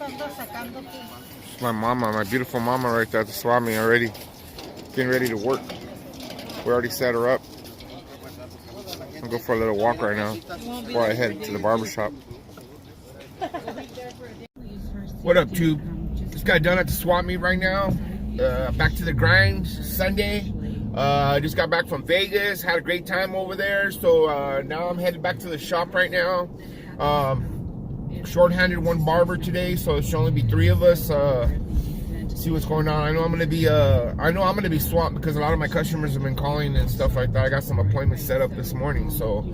It's my mama, my beautiful mama right there at the swap meet already. Getting ready to work. We already set her up. I'll go for a little walk right now before I head to the barber shop. What up, Tube? Just got done at the swap meet right now. Back to the grind. Sunday. Just got back from Vegas. Had a great time over there. So now I'm headed back to the shop right now. Short-handed one barber today, so it should only be 3 of us. See what's going on. I know I'm gonna be swamped because a lot of my customers have been calling and stuff like that. I got some appointments set up this morning, so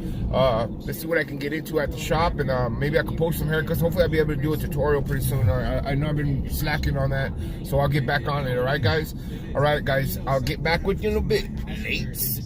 let's see what I can get into at the shop, and maybe I can post some haircuts. Hopefully I'll be able to do a tutorial pretty soon. I know I've been slacking on that, so I'll get back on it. All right, guys. I'll get back with you in a bit. Late.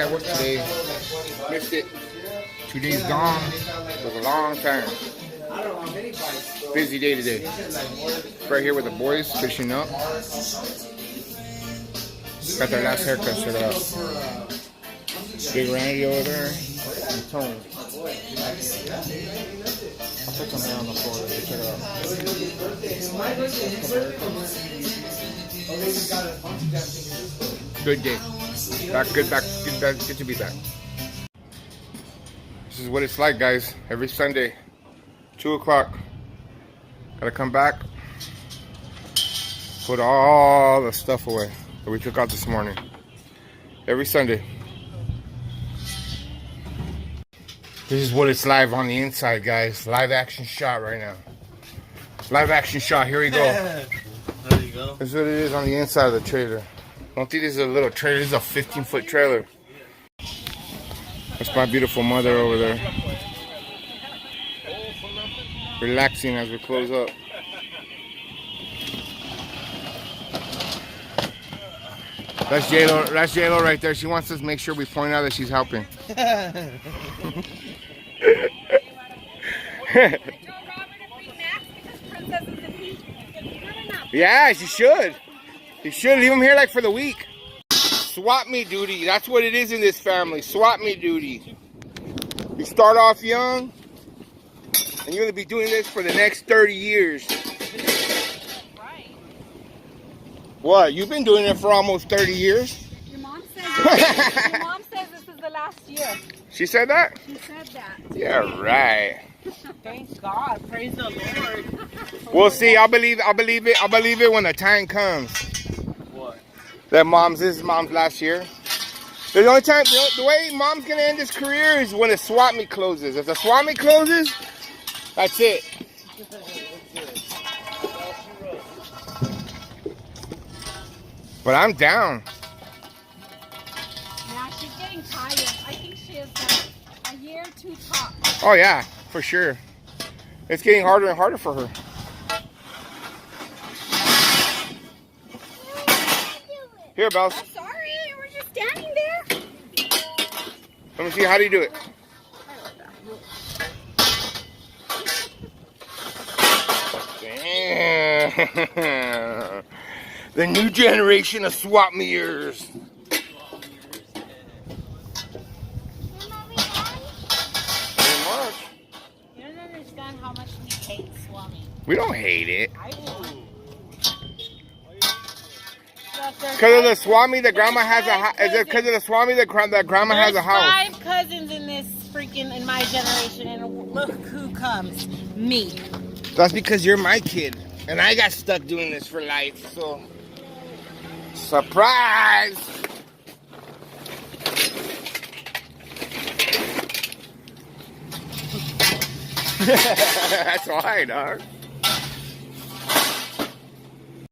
at work today. Missed it. 2 days gone. It was a long time. Busy day today. Right here with the boys fishing up. Got their last haircut. Check it out. Big Randy over there. And Tony. I'll put some hair on the floor. Check it out. Good day. Good to be back. This is what it's like, guys. Every Sunday, 2 o'clock. Gotta come back. Put all the stuff away that we took out this morning. Every Sunday. This is what it's live on the inside, guys. Live action shot right now. Live action shot. Here we go. There you go. This is what it is on the inside of the trailer. Don't think this is a little trailer. This is a 15-foot trailer. That's my beautiful mother over there. Relaxing as we close up. That's J-Lo. That's J-Lo right there. She wants us to make sure we point out that she's helping. Yeah, she should. You should leave him here like for the week. Swap me duty. That's what it is in this family. Swap me duty. You start off young, and you're going to be doing this for the next 30 years. Right. What? You've been doing it for almost 30 years? Your mom says this is the last year. She said that? She said that. Yeah, right. Thank God. Praise the Lord. We'll see. I'll believe it when the time comes. What? That this is mom's last year. The only time, the way mom's gonna end this career is when the swap meet closes. If the swap meet closes, that's it. But I'm down. Now she's getting tired. I think she is a year too top. Oh yeah, for sure. It's getting harder and harder for her. Here, Bells. I'm sorry, we're just standing there. Let me see. How do you do it? Damn. The new generation of swap meers. You don't understand how much we hate Swami. We don't hate it. I do. Because of the Swami that grandma has a house. Is it because of the Swami that grandma has a house? 5 cousins in this in my generation, and look who comes. Me. That's because you're my kid. And I got stuck doing this for life, so. Surprise! That's why, dog.